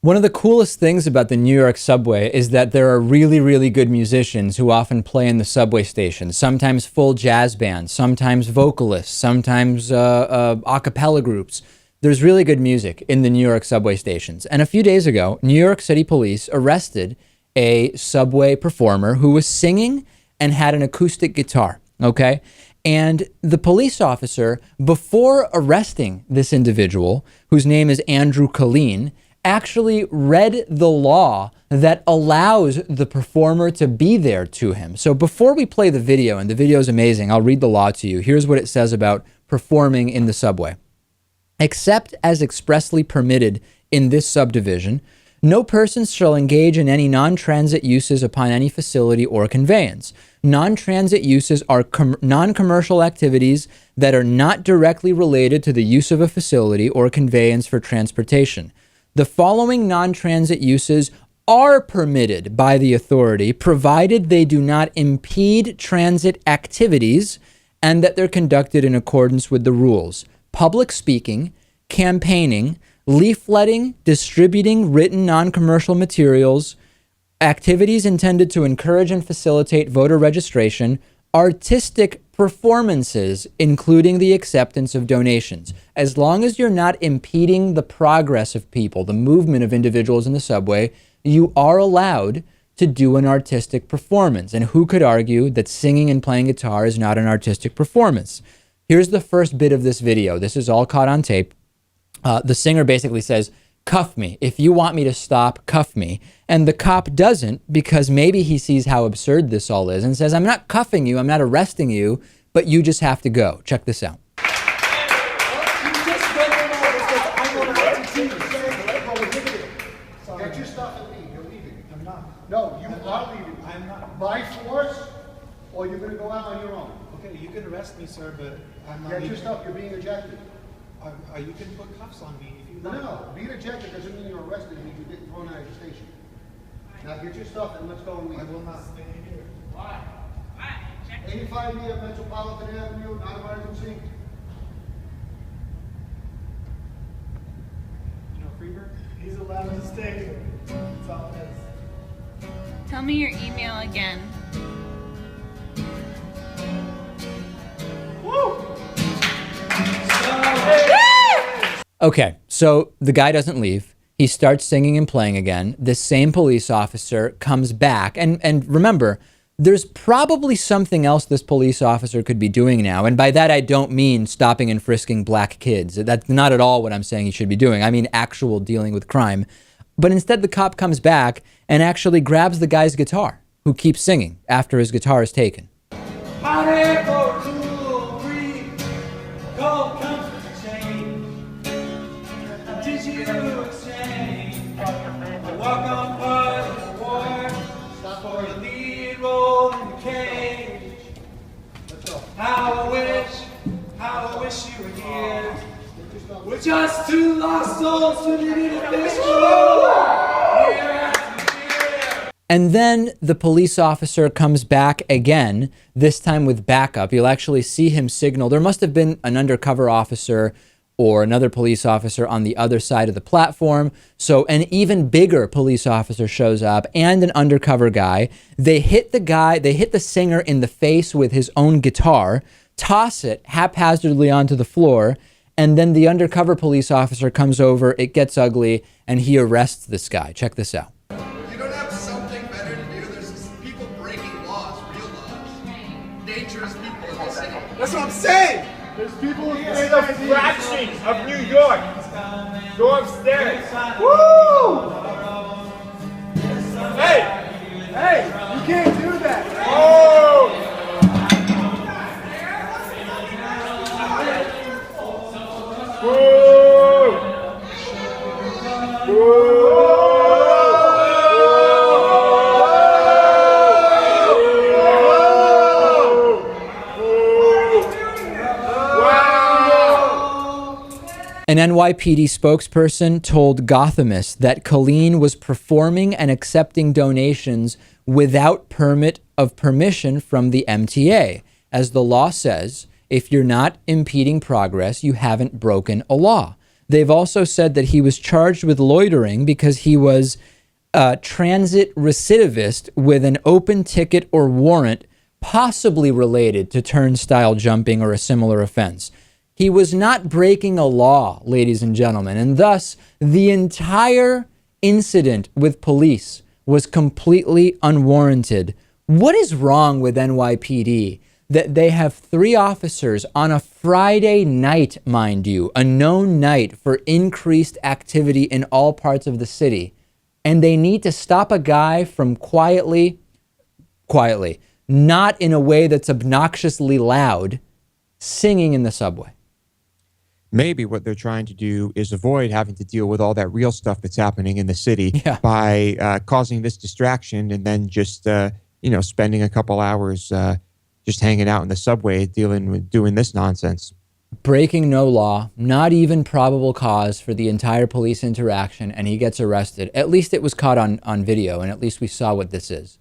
One of the coolest things about the New York subway is that there are really, really good musicians who often play in the subway stations, sometimes full jazz bands, sometimes vocalists, sometimes a cappella groups. There's really good music in the New York subway stations. And a few days ago, New York City police arrested a subway performer who was singing and had an acoustic guitar, okay? And the police officer, before arresting this individual, whose name is Andrew Killeen, actually read the law that allows the performer to be there to him. So before we play the video, and the video is amazing, I'll read the law to you. Here's what it says about performing in the subway. Except as expressly permitted in this subdivision, no person shall engage in any non-transit uses upon any facility or conveyance. Non-transit uses are non-commercial activities that are not directly related to the use of a facility or conveyance for transportation. The following non-transit uses are permitted by the authority, provided they do not impede transit activities and that they're conducted in accordance with the rules. Public speaking, campaigning, leafletting, distributing written non-commercial materials, activities intended to encourage and facilitate voter registration, artistic performances, including the acceptance of donations. As long as you're not impeding the progress of people, the movement of individuals in the subway, you are allowed to do an artistic performance. And who could argue that singing and playing guitar is not an artistic performance? Here's the first bit of this video. This is all caught on tape. The singer basically says, "Cuff me. If you want me to stop, cuff me." And the cop doesn't, because maybe he sees how absurd this all is and says, "I'm not cuffing you, I'm not arresting you, but you just have to go." Check this out. Get your stuff and leave. You're leaving. I'm not. No, you are leaving. I'm not. By force, or you're going to go out on your own. Okay, you can arrest me, sir, but I'm not. Get your stuff. You're being ejected. You can put cuffs on me if you No, like. no. Being ejected doesn't mean you're arrested. It means you're getting thrown out of the station. Now get your stuff and let's go and leave. I will not stay here. Why? 85 near Metropolitan Avenue, non-emergency. You know, Freebird? He's allowed to stay here. That's all it is. Tell me your email again. Okay, so the guy doesn't leave. He starts singing and playing again. This same police officer comes back. And remember, there's probably something else this police officer could be doing now. And by that, I don't mean stopping and frisking black kids. That's not at all what I'm saying he should be doing. I mean actual dealing with crime. But instead, the cop comes back and actually grabs the guy's guitar, who keeps singing after his guitar is taken. Hot air for cool breeze, cold comfort change. Did you exchange a walk-on part of the war for the lead role in the cage? How I wish you were here. We're just two lost souls swimming in a fish bowl. Year after year. And then the police officer comes back again, this time with backup. You'll actually see him signal. There must have been an undercover officer or another police officer on the other side of the platform. So an even bigger police officer shows up and an undercover guy. They hit the singer in the face with his own guitar, toss it haphazardly onto the floor, and then the undercover police officer comes over, it gets ugly, and he arrests this guy. Check this out. You don't have something better to do? There's just people breaking laws, real laws. Dangerous people in the city. That's what I'm saying! There's people in the fraction of New York. Go upstairs. Woo! Hey, you can't do that. Oh! Woo! Woo! An NYPD spokesperson told Gothamist that Killeen was performing and accepting donations without permission from the MTA. As the law says, if you're not impeding progress, you haven't broken a law. They've also said that he was charged with loitering because he was transit recidivist with an open ticket or warrant, possibly related to turnstile jumping or a similar offense. He was not breaking a law, ladies and gentlemen, and thus the entire incident with police was completely unwarranted. What is wrong with NYPD that they have 3 officers on a Friday night, mind you, a known night for increased activity in all parts of the city, and they need to stop a guy from quietly, not in a way that's obnoxiously loud, singing in the subway? Maybe what they're trying to do is avoid having to deal with all that real stuff that's happening in the city by causing this distraction and then just, spending a couple hours just hanging out in the subway dealing with doing this nonsense. Breaking no law, not even probable cause for the entire police interaction, and he gets arrested. At least it was caught on video, and at least we saw what this is.